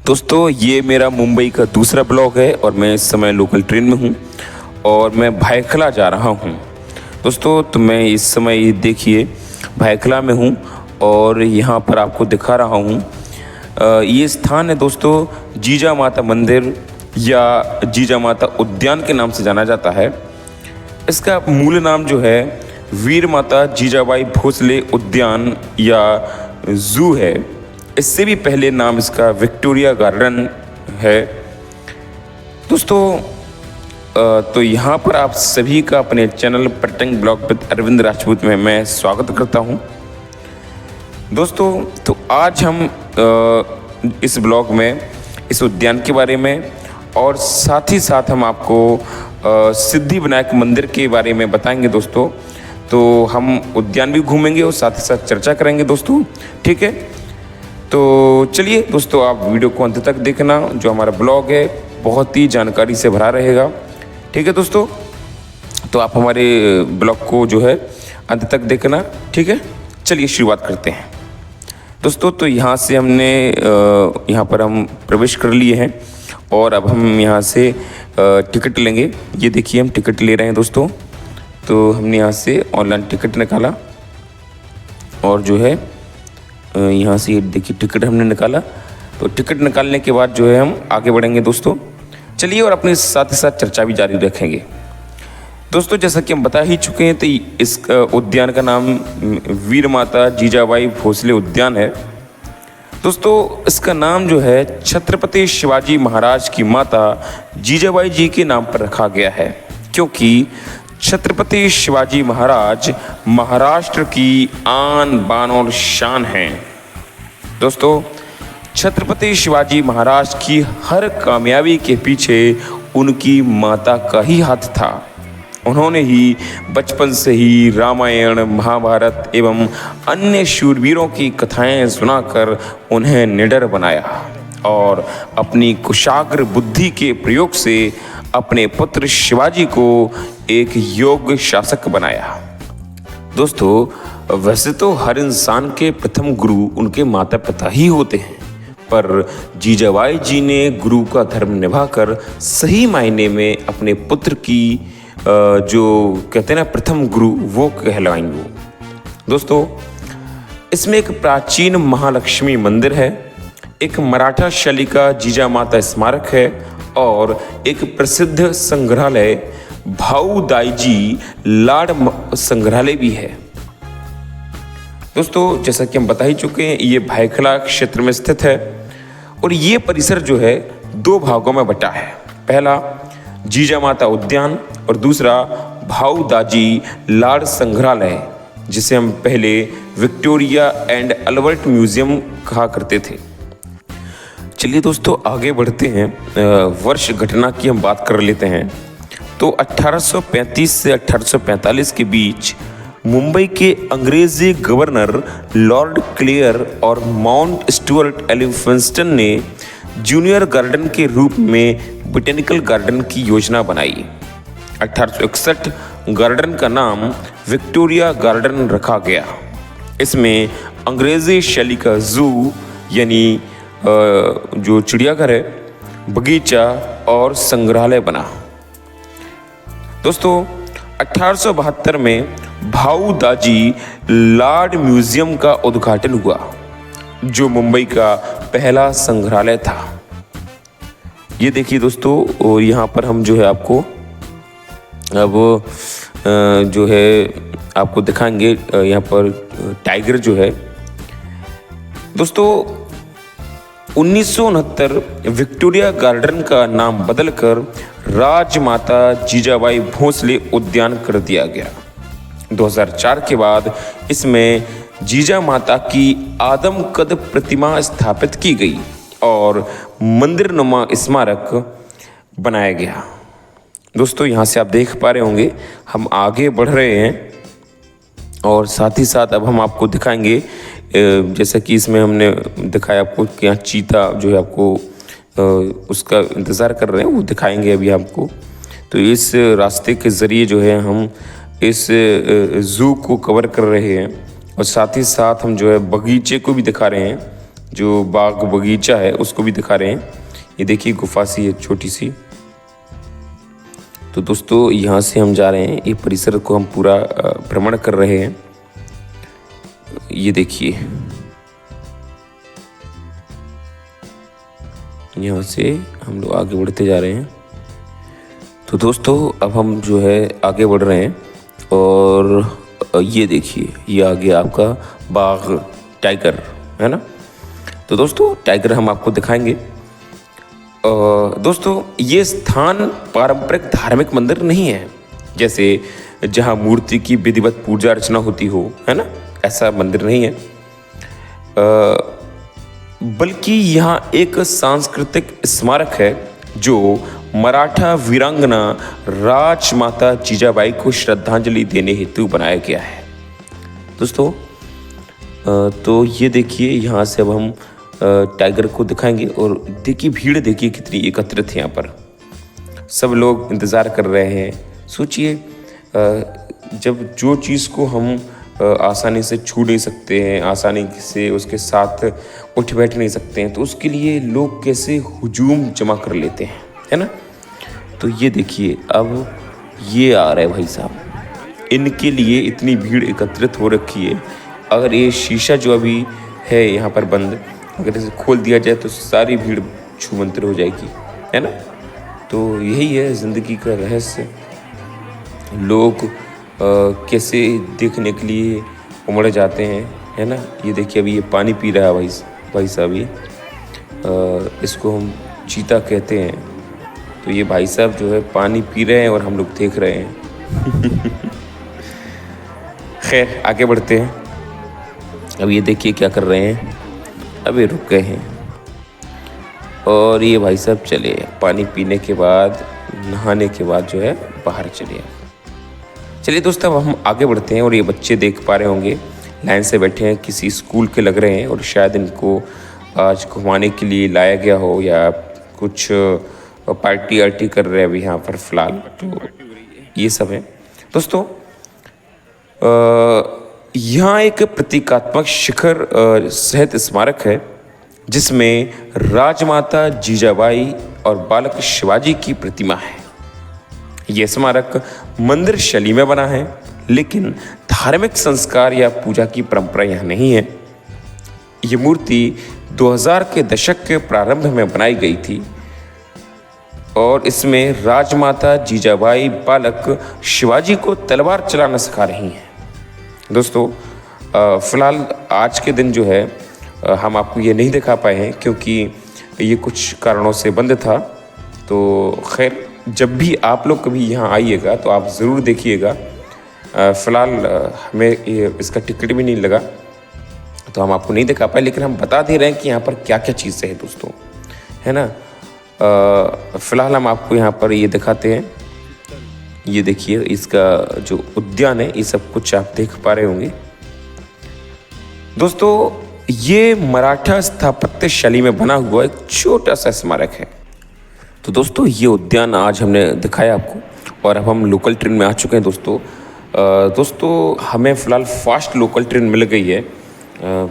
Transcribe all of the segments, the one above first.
दोस्तों ये मेरा मुंबई का दूसरा ब्लॉग है और मैं इस समय लोकल ट्रेन में हूँ और मैं भायखला जा रहा हूँ। दोस्तों तो मैं इस समय ये देखिए भायखला में हूँ और यहाँ पर आपको दिखा रहा हूँ। ये स्थान है दोस्तों जीजा माता मंदिर या जीजा माता उद्यान के नाम से जाना जाता है। इसका मूल नाम जो है वीर माता जीजाबाई भोसले उद्यान या जू है। इससे भी पहले नाम इसका विक्टोरिया गार्डन है। दोस्तों तो यहाँ पर आप सभी का अपने चैनल पर्यटन ब्लॉग विद अरविंद राजपूत में मैं स्वागत करता हूँ। दोस्तों तो आज हम इस ब्लॉग में इस उद्यान के बारे में और साथ ही साथ हम आपको सिद्धि विनायक मंदिर के बारे में बताएंगे दोस्तों। तो हम उद्यान भी घूमेंगे और साथ ही साथ चर्चा करेंगे दोस्तों, ठीक है। तो चलिए दोस्तों आप वीडियो को अंत तक देखना। जो हमारा ब्लॉग है बहुत ही जानकारी से भरा रहेगा, ठीक है दोस्तों। तो आप हमारे ब्लॉग को जो है अंत तक देखना, ठीक है। चलिए शुरुआत करते हैं दोस्तों। तो यहाँ से हमने यहाँ पर हम प्रवेश कर लिए हैं और अब हम यहाँ से टिकट लेंगे। ये देखिए हम टिकट ले रहे हैं दोस्तों। तो हमने यहाँ से ऑनलाइन टिकट निकाला और जो है यहाँ से देखिए टिकट हमने निकाला। तो टिकट निकालने के बाद जो है हम आगे बढ़ेंगे दोस्तों। चलिए और अपने साथ ही साथ चर्चा भी जारी रखेंगे दोस्तों। जैसा कि हम बता ही चुके हैं तो इस उद्यान का नाम वीर माता जीजाबाई भोसले उद्यान है दोस्तों। इसका नाम जो है छत्रपति शिवाजी महाराज की माता जीजाबाई जी के नाम पर रखा गया है, क्योंकि छत्रपति शिवाजी महाराज महाराष्ट्र की आन बान और शान हैं दोस्तों। छत्रपति शिवाजी महाराज की हर कामयाबी के पीछे उनकी माता का ही हाथ था। उन्होंने ही बचपन से ही रामायण महाभारत एवं अन्य शूरवीरों की कथाएं सुनाकर उन्हें निडर बनाया और अपनी कुशाग्र बुद्धि के प्रयोग से अपने पुत्र शिवाजी को एक योग्य शासक बनाया दोस्तों। वैसे तो हर इंसान के प्रथम गुरु उनके माता पिता ही होते हैं, पर जीजाबाई जी ने गुरु का धर्म निभाकर सही मायने में अपने पुत्र की जो कहते हैं ना प्रथम गुरु वो कहलाएंगे वो दोस्तों। इसमें एक प्राचीन महालक्ष्मी मंदिर है, एक मराठा शैली का जीजा माता स्मारक है और एक प्रसिद्ध संग्रहालय भाऊ दाईजी लाड संग्रहालय भी है दोस्तों। जैसा कि हम बता ही चुके हैं ये भायखला क्षेत्र में स्थित है और ये परिसर जो है दो भागों में बटा है। पहला जीजा माता उद्यान और दूसरा भाऊ दाजी लाड संग्रहालय, जिसे हम पहले विक्टोरिया एंड अल्बर्ट म्यूजियम कहा करते थे। चलिए दोस्तों आगे बढ़ते हैं। वर्ष घटना की हम बात कर लेते हैं। तो 1835 से 1845 के बीच मुंबई के अंग्रेजी गवर्नर लॉर्ड क्लेयर और माउंट स्टुअर्ट एलिफिंस्टन ने जूनियर गार्डन के रूप में बोटेनिकल गार्डन की योजना बनाई। 1861 गार्डन का नाम विक्टोरिया गार्डन रखा गया। इसमें अंग्रेजी शैली का जू यानी जो चिड़ियाघर है, बगीचा और संग्रहालय बना दोस्तों। 1872 में भाऊ दाजी लाड म्यूजियम का उद्घाटन हुआ, जो मुंबई का पहला संग्रहालय था। ये देखिए दोस्तों, और यहाँ पर हम जो है आपको अब जो है आपको दिखाएंगे। यहाँ पर टाइगर जो है दोस्तों 1969 विक्टोरिया गार्डन का नाम बदलकर राजमाता जीजाबाई भोसले उद्यान कर दिया गया। 2004 के बाद इसमें जीजा माता की आदमकद प्रतिमा स्थापित की गई और मंदिर नुमा स्मारक बनाया गया दोस्तों। यहाँ से आप देख पा रहे होंगे हम आगे बढ़ रहे हैं और साथ ही साथ अब हम आपको दिखाएंगे, जैसा कि इसमें हमने दिखाया आपको कि यहाँ चीता जो है आपको उसका इंतज़ार कर रहे हैं, वो दिखाएंगे अभी आपको। तो इस रास्ते के ज़रिए जो है हम इस जू को कवर कर रहे हैं और साथ ही साथ हम जो है बगीचे को भी दिखा रहे हैं जो बाग बगीचा है उसको भी दिखा रहे हैं। ये देखिए गुफा सी है छोटी सी। तो दोस्तों यहाँ से हम जा रहे हैं, ये परिसर को हम पूरा भ्रमण कर रहे हैं। ये देखिए यहाँ से हम लोग आगे बढ़ते जा रहे हैं। तो दोस्तों अब हम जो है आगे बढ़ रहे हैं और ये देखिए ये आगे आपका बाघ टाइगर है ना। तो दोस्तों टाइगर हम आपको दिखाएंगे। दोस्तों ये स्थान पारंपरिक धार्मिक मंदिर नहीं है, जैसे जहाँ मूर्ति की विधिवत पूजा अर्चना होती हो, है ना, ऐसा मंदिर नहीं है, बल्कि यहाँ एक सांस्कृतिक स्मारक है जो मराठा वीरांगना राजमाता जीजाबाई को श्रद्धांजलि देने हेतु बनाया गया है। दोस्तों तो ये देखिए यहाँ से अब हम टाइगर को दिखाएंगे और देखिए भीड़ देखिए कितनी एकत्रित है यहाँ पर। सब लोग इंतज़ार कर रहे हैं। सोचिए जब जो चीज़ को हम आसानी से छू नहीं सकते हैं, आसानी से उसके साथ उठ बैठ नहीं सकते हैं, तो उसके लिए लोग कैसे हुजूम जमा कर लेते हैं, है ना। तो ये देखिए अब ये आ रहे हैं भाई साहब, इनके लिए इतनी भीड़ एकत्रित हो रखी है। अगर ये शीशा जो अभी है यहाँ पर बंद, अगर इसे खोल दिया जाए तो सारी भीड़ छूमंतर हो जाएगी, है ना। तो यही है ज़िंदगी का रहस्य। लोग कैसे देखने के लिए उमड़ जाते हैं, है ना। ये देखिए अभी ये पानी पी रहा है भाई साहब, ये इसको हम चीता कहते हैं। तो ये भाई साहब जो है पानी पी रहे हैं और हम लोग देख रहे हैं। खैर आगे बढ़ते हैं। अब ये देखिए क्या कर रहे हैं, अब ये रुक गए हैं और ये भाई साहब चले पानी पीने के बाद, नहाने के बाद जो है बाहर चले। चलिए दोस्तों अब हम आगे बढ़ते हैं और ये बच्चे देख पा रहे होंगे लाइन से बैठे हैं, किसी स्कूल के लग रहे हैं और शायद इनको आज घुमाने के लिए लाया गया हो या कुछ पार्टी आर्टी कर रहे हैं अभी यहाँ पर फिलहाल। तो ये सब है दोस्तों। यहाँ एक प्रतीकात्मक शिखर सहित स्मारक है जिसमें राजमाता जीजाबाई और बालक शिवाजी की प्रतिमा है। यह स्मारक मंदिर शैली में बना है, लेकिन धार्मिक संस्कार या पूजा की परंपरा यहाँ नहीं है। ये मूर्ति 2000 के दशक के प्रारंभ में बनाई गई थी और इसमें राजमाता जीजाबाई बालक शिवाजी को तलवार चलाना सिखा रही हैं। दोस्तों फ़िलहाल आज के दिन जो है हम आपको ये नहीं दिखा पाए हैं क्योंकि ये कुछ कारणों से बंद था। तो खैर जब भी आप लोग कभी यहाँ आइएगा तो आप ज़रूर देखिएगा। फ़िलहाल हमें इसका टिकट भी नहीं लगा तो हम आपको नहीं दिखा पाए, लेकिन हम बता दे रहे हैं कि यहाँ पर क्या क्या चीज़ें हैं दोस्तों, है ना। फ़िलहाल हम आपको यहाँ पर ये दिखाते हैं। ये देखिए इसका जो उद्यान है, ये सब कुछ आप देख पा रहे होंगे। दोस्तों ये मराठा स्थापत्य शैली में बना हुआ एक छोटा सा स्मारक है। तो दोस्तों ये उद्यान आज हमने दिखाया आपको और अब हम लोकल ट्रेन में आ चुके हैं दोस्तों। दोस्तों हमें फ़िलहाल फास्ट लोकल ट्रेन मिल गई है।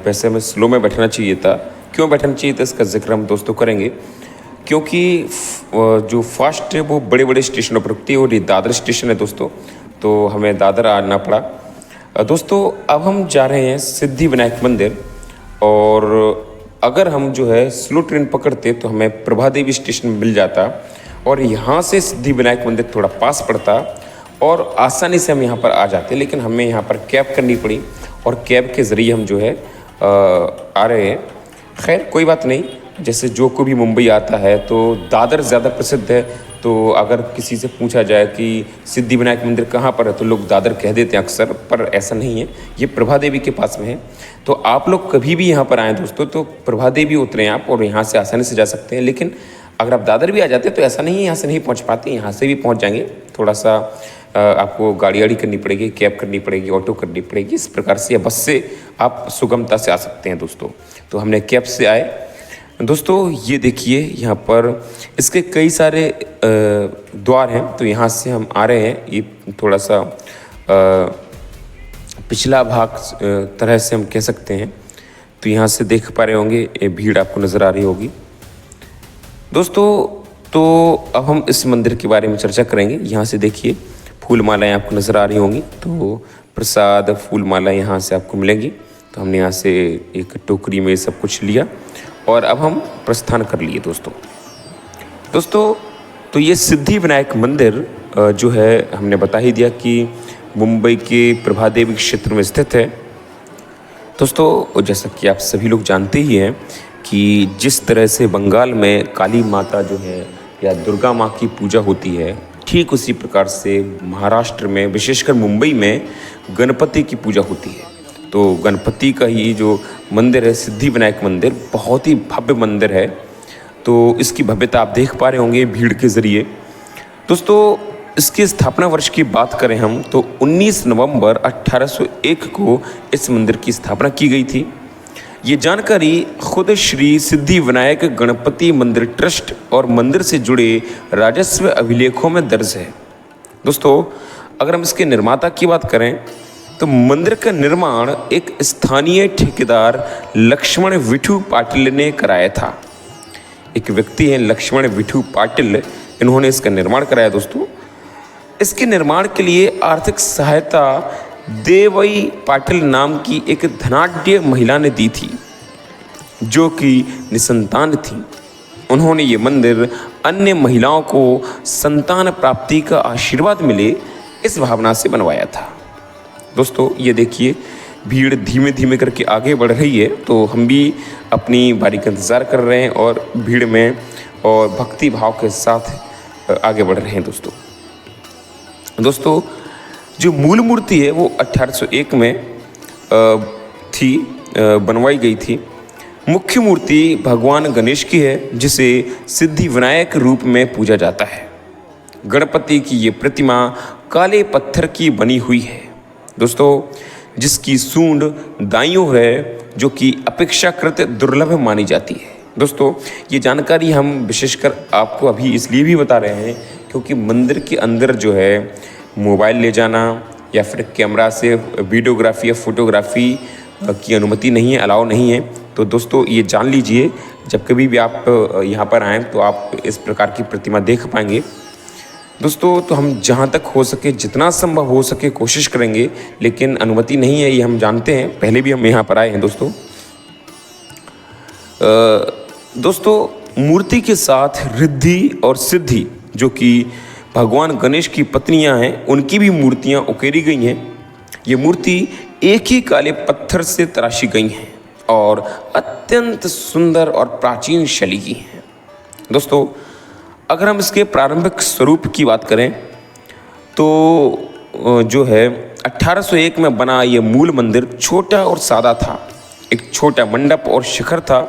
वैसे हमें स्लो में बैठना चाहिए था। क्यों बैठना चाहिए था इसका जिक्र हम दोस्तों करेंगे, क्योंकि जो फास्ट है वो बड़े बड़े स्टेशनों पर रुकती है और ये दादर स्टेशन है दोस्तों, तो हमें दादर आना पड़ा। दोस्तों अब हम जा रहे हैं सिद्धिविनायक मंदिर और अगर हम जो है स्लो ट्रेन पकड़ते तो हमें प्रभा देवी स्टेशन मिल जाता और यहाँ से सिद्धिविनायक मंदिर थोड़ा पास पड़ता और आसानी से हम यहाँ पर आ जाते, लेकिन हमें यहाँ पर कैब करनी पड़ी और कैब के ज़रिए हम जो है आ रहे हैं। खैर कोई बात नहीं, जैसे जो कोई भी मुंबई आता है तो दादर ज़्यादा प्रसिद्ध है, तो अगर किसी से पूछा जाए कि सिद्धिविनायक मंदिर कहाँ पर है तो लोग दादर कह देते हैं अक्सर, पर ऐसा नहीं है, ये प्रभा देवी के पास में है। तो आप लोग कभी भी यहाँ पर आएँ दोस्तों तो प्रभा देवी उतरें आप और यहाँ से आसानी से जा सकते हैं। लेकिन अगर आप दादर भी आ जाते तो ऐसा नहीं है यहाँ से नहीं पहुँच पाते, यहाँ से भी पहुँच जाएंगे। थोड़ा सा आपको गाड़ी वाड़ी करनी पड़ेगी, कैब करनी पड़ेगी, ऑटो करनी पड़ेगी, इस प्रकार से या बस से आप सुगमता से आ सकते हैं दोस्तों। तो हमने कैब से आए। दोस्तों ये देखिए यहाँ पर इसके कई सारे द्वार हैं, तो यहाँ से हम आ रहे हैं। ये थोड़ा सा पिछला भाग तरह से हम कह सकते हैं। तो यहाँ से देख पा रहे होंगे, ये भीड़ आपको नज़र आ रही होगी दोस्तों। तो अब हम इस मंदिर के बारे में चर्चा करेंगे। यहाँ से देखिए फूल मालाएँ आपको नज़र आ रही होंगी, तो प्रसाद फूल माला यहाँ से आपको मिलेंगी। तो हमने यहाँ से एक टोकरी में सब कुछ लिया और अब हम प्रस्थान कर लिए दोस्तों। तो ये सिद्धि विनायक मंदिर जो है हमने बता ही दिया कि मुंबई के प्रभादेवी क्षेत्र में स्थित है दोस्तों। जैसा कि आप सभी लोग जानते ही हैं कि जिस तरह से बंगाल में काली माता जो है या दुर्गा माँ की पूजा होती है, ठीक उसी प्रकार से महाराष्ट्र में विशेषकर मुंबई में गणपति की पूजा होती है। तो गणपति का ही जो मंदिर है सिद्धि विनायक मंदिर, बहुत ही भव्य मंदिर है। तो इसकी भव्यता आप देख पा रहे होंगे भीड़ के ज़रिए दोस्तों। इसकी स्थापना वर्ष की बात करें हम तो 19 नवंबर 1801 को इस मंदिर की स्थापना की गई थी। ये जानकारी खुद श्री सिद्धि विनायक गणपति मंदिर ट्रस्ट और मंदिर से जुड़े राजस्व अभिलेखों में दर्ज है दोस्तों। अगर हम इसके निर्माता की बात करें तो मंदिर का निर्माण एक स्थानीय ठेकेदार लक्ष्मण विठू पाटिल ने कराया था। एक व्यक्ति हैं लक्ष्मण विठू पाटिल, इन्होंने इसका निर्माण कराया दोस्तों। इसके निर्माण के लिए आर्थिक सहायता देवई पाटिल नाम की एक धनाढ्य महिला ने दी थी, जो कि निसंतान थी। उन्होंने ये मंदिर अन्य महिलाओं को संतान प्राप्ति का आशीर्वाद मिले, इस भावना से बनवाया था दोस्तों। ये देखिए भीड़ धीमे धीमे करके आगे बढ़ रही है, तो हम भी अपनी बारी का इंतज़ार कर रहे हैं और भीड़ में और भक्ति भाव के साथ आगे बढ़ रहे हैं दोस्तों। जो मूल मूर्ति है वो 1801 में बनवाई गई थी। मुख्य मूर्ति भगवान गणेश की है, जिसे सिद्धि विनायक रूप में पूजा जाता है। गणपति की ये प्रतिमा काले पत्थर की बनी हुई है दोस्तों, जिसकी सूंड दाईं ओर है, जो कि अपेक्षाकृत दुर्लभ मानी जाती है दोस्तों। ये जानकारी हम विशेषकर आपको अभी इसलिए भी बता रहे हैं क्योंकि मंदिर के अंदर जो है मोबाइल ले जाना या फिर कैमरा से वीडियोग्राफी या फोटोग्राफी की अनुमति नहीं है, अलाउ नहीं है। तो दोस्तों ये जान लीजिए, जब कभी भी आप यहाँ पर आएँ तो आप इस प्रकार की प्रतिमा देख पाएंगे दोस्तों। तो हम जहाँ तक हो सके, जितना संभव हो सके कोशिश करेंगे, लेकिन अनुमति नहीं है ये हम जानते हैं, पहले भी हम यहाँ पर आए हैं दोस्तों। मूर्ति के साथ रिद्धि और सिद्धि जो कि भगवान गणेश की पत्नियां हैं, उनकी भी मूर्तियां उकेरी गई हैं। ये मूर्ति एक ही काले पत्थर से तराशी गई हैं और अत्यंत सुंदर और प्राचीन शैली की हैं दोस्तों। अगर हम इसके प्रारंभिक स्वरूप की बात करें तो जो है 1801 में बना ये मूल मंदिर छोटा और सादा था। एक छोटा मंडप और शिखर था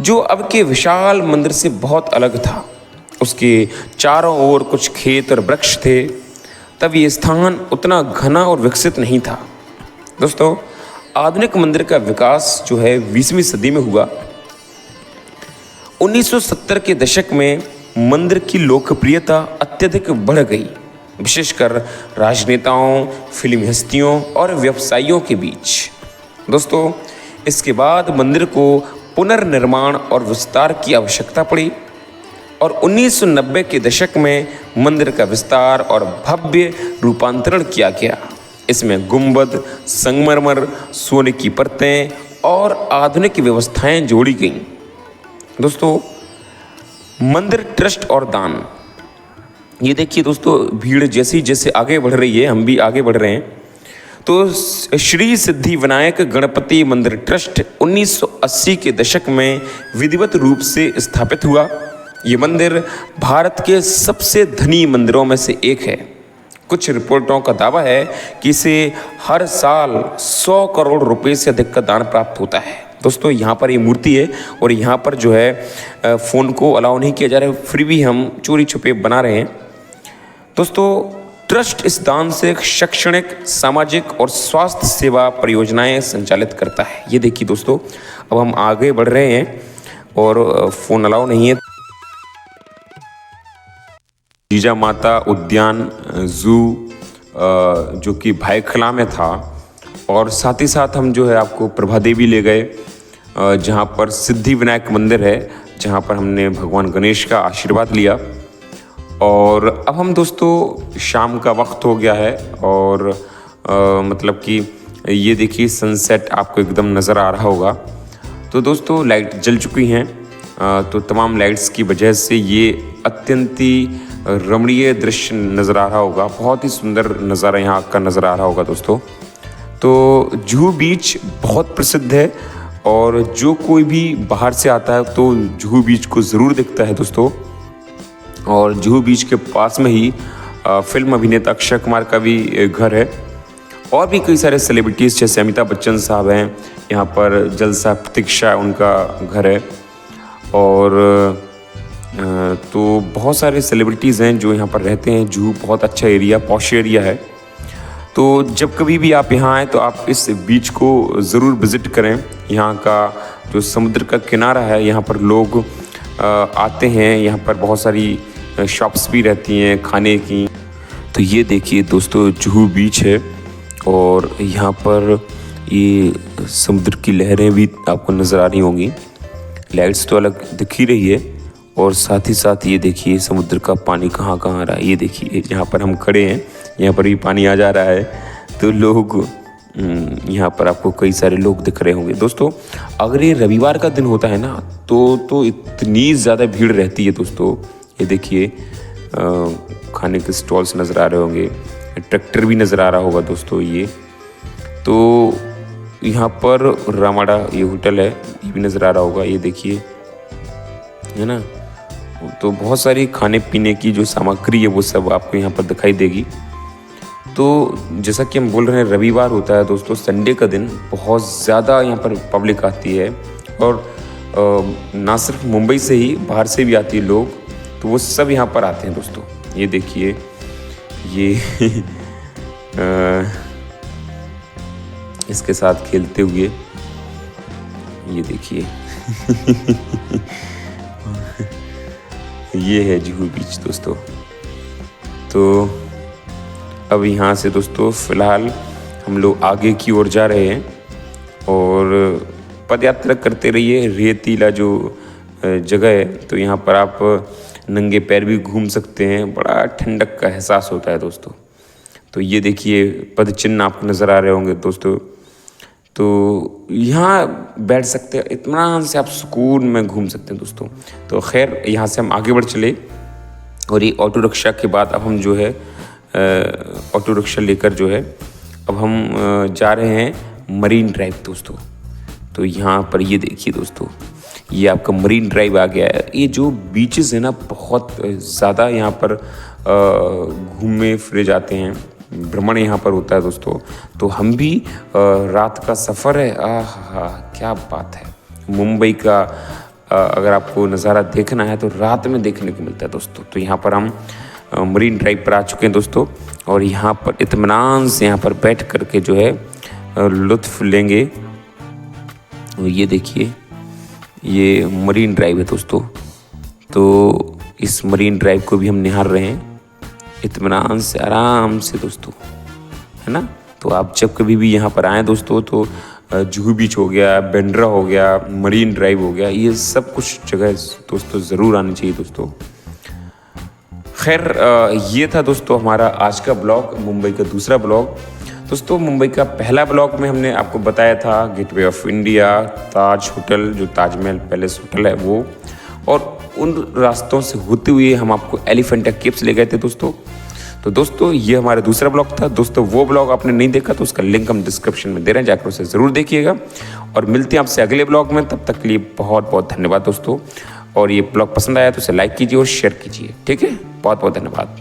जो अब के विशाल मंदिर से बहुत अलग था। उसके चारों ओर कुछ खेत और वृक्ष थे। तब ये स्थान उतना घना और विकसित नहीं था दोस्तों। आधुनिक मंदिर का विकास जो है 20वीं सदी में हुआ। 1970 के दशक में मंदिर की लोकप्रियता अत्यधिक बढ़ गई, विशेषकर राजनेताओं, फिल्मी हस्तियों और व्यवसायियों के बीच दोस्तों। इसके बाद मंदिर को पुनर्निर्माण और विस्तार की आवश्यकता पड़ी और 1990 के दशक में मंदिर का विस्तार और भव्य रूपांतरण किया गया। इसमें गुंबद, संगमरमर, सोने की परतें और आधुनिक व्यवस्थाएं जोड़ी गईं दोस्तों। मंदिर ट्रस्ट और दान, ये देखिए दोस्तों, भीड़ जैसी जैसे आगे बढ़ रही है, हम भी आगे बढ़ रहे हैं। तो श्री सिद्धि विनायक गणपति मंदिर ट्रस्ट 1980 के दशक में विधिवत रूप से स्थापित हुआ। ये मंदिर भारत के सबसे धनी मंदिरों में से एक है। कुछ रिपोर्टों का दावा है कि इसे हर साल 100 करोड़ रुपए से अधिक का दान प्राप्त होता है दोस्तों। यहाँ पर ये मूर्ति है और यहाँ पर जो है फ़ोन को अलाउ नहीं किया जा रहा है, फिर भी हम चोरी छुपे बना रहे हैं दोस्तों। ट्रस्ट इस दान से शैक्षणिक, सामाजिक और स्वास्थ्य सेवा परियोजनाएं संचालित करता है। ये देखिए दोस्तों, अब हम आगे बढ़ रहे हैं और फ़ोन अलाउ नहीं है। जीजा माता उद्यान जू जो कि भायखला में था, और साथ ही साथ हम जो है आपको प्रभा देवी ले गए, जहाँ पर सिद्धि विनायक मंदिर है, जहाँ पर हमने भगवान गणेश का आशीर्वाद लिया। और अब हम दोस्तों शाम का वक्त हो गया है और मतलब कि ये देखिए सनसेट आपको एकदम नज़र आ रहा होगा। तो दोस्तों लाइट जल चुकी हैं, तो तमाम लाइट्स की वजह से ये अत्यंत ही रमणीय दृश्य नज़र आ रहा होगा। बहुत ही सुंदर नज़ारा यहाँ का नज़र आ रहा होगा दोस्तों। तो जुहू बीच बहुत प्रसिद्ध है और जो कोई भी बाहर से आता है तो जुहू बीच को ज़रूर देखता है दोस्तों। और जुहू बीच के पास में ही फिल्म अभिनेता अक्षय कुमार का भी घर है और भी कई सारे सेलिब्रिटीज़ जैसे अमिताभ बच्चन साहब हैं, यहाँ पर जलसा प्रतीक्षा उनका घर है। और तो बहुत सारे सेलिब्रिटीज़ हैं जो यहाँ पर रहते हैं। जुहू बहुत अच्छा एरिया, पॉश एरिया है। तो जब कभी भी आप यहाँ आएँ तो आप इस बीच को ज़रूर विज़िट करें। यहाँ का जो समुद्र का किनारा है, यहाँ पर लोग आते हैं, यहाँ पर बहुत सारी शॉप्स भी रहती हैं खाने की। तो ये देखिए दोस्तों जुहू बीच है और यहाँ पर ये समुद्र की लहरें भी आपको नज़र आ रही होंगी। लाइट्स तो अलग दिख ही रही है और साथ ही साथ ये देखिए समुद्र का पानी कहाँ कहाँ आ रहा है। ये देखिए यहाँ पर हम खड़े हैं, यहाँ पर भी पानी आ जा रहा है। तो लोग यहाँ पर आपको कई सारे लोग दिख रहे होंगे दोस्तों। अगर ये रविवार का दिन होता है ना तो इतनी ज़्यादा भीड़ रहती है दोस्तों। ये देखिए खाने के स्टॉल्स नज़र आ रहे होंगे, ट्रैक्टर भी नज़र आ रहा होगा दोस्तों। ये तो यहाँ पर रामाडा ये होटल है, ये भी नज़र आ रहा होगा। ये देखिए है ना। तो बहुत सारी खाने पीने की जो सामग्री है वो सब आपको यहाँ पर दिखाई देगी। तो जैसा कि हम बोल रहे हैं रविवार होता है दोस्तों, संडे का दिन बहुत ज़्यादा यहाँ पर पब्लिक आती है और ना सिर्फ मुंबई से ही, बाहर से भी आती है लोग, तो वो सब यहाँ पर आते हैं दोस्तों। ये देखिए ये इसके साथ खेलते हुए ये देखिए ये है जुहू बीच दोस्तों। तो अब यहाँ से दोस्तों फ़िलहाल हम लोग आगे की ओर जा रहे हैं और पदयात्रा करते रहिए। रेतीला जो जगह है तो यहाँ पर आप नंगे पैर भी घूम सकते हैं, बड़ा ठंडक का एहसास होता है दोस्तों। तो ये देखिए पद चिन्ह आपको नज़र आ रहे होंगे दोस्तों। तो यहाँ बैठ सकते हैं, इत्मीनान से आप सुकून में घूम सकते हैं दोस्तों। तो खैर यहाँ से हम आगे बढ़ चले और ये ऑटो रिक्शा के बाद अब हम जो है ऑटो रिक्शा लेकर जो है अब हम जा रहे हैं मरीन ड्राइव दोस्तों। तो यहाँ पर ये देखिए दोस्तों, ये आपका मरीन ड्राइव आ गया है। ये जो बीचेस है ना बहुत ज़्यादा यहाँ पर घूमे फिरे जाते हैं, भ्रमण यहाँ पर होता है दोस्तों। तो हम भी रात का सफ़र है, आहा क्या बात है। मुंबई का अगर आपको नज़ारा देखना है तो रात में देखने को मिलता है दोस्तों। तो यहाँ पर हम मरीन ड्राइव पर आ चुके हैं दोस्तों और यहाँ पर इत्मीनान से यहाँ पर बैठ करके जो है लुत्फ़ लेंगे। ये देखिए ये मरीन ड्राइव है दोस्तों। तो इस मरीन ड्राइव को भी हम निहार रहे हैं इत्मीनान से, आराम से दोस्तों, है ना। तो आप जब कभी भी यहाँ पर आएँ दोस्तों तो जुहू बीच हो गया, बांद्रा हो गया, मरीन ड्राइव हो गया, ये सब कुछ जगह दोस्तों ज़रूर आनी चाहिए दोस्तों। खैर ये था दोस्तों हमारा आज का ब्लॉग, मुंबई का दूसरा ब्लॉग। दोस्तों मुंबई का पहला ब्लॉग में हमने आपको बताया था gateway of India, Taj hotel जो ताजमहल पैलेस होटल है वो, और उन रास्तों से होते हुए हम आपको एलिफेंटा केव्स ले गए थे दोस्तों। तो दोस्तों ये हमारा दूसरा ब्लॉग था दोस्तों। वो ब्लॉग आपने नहीं देखा तो उसका लिंक हम डिस्क्रिप्शन में दे रहे हैं, जाकर उसे ज़रूर देखिएगा। और मिलते हैं आपसे अगले ब्लॉग में, तब तक के लिए बहुत बहुत धन्यवाद दोस्तों। और ये ब्लॉग पसंद आया तो उसे लाइक कीजिए और शेयर कीजिए, ठीक है। बहुत बहुत धन्यवाद।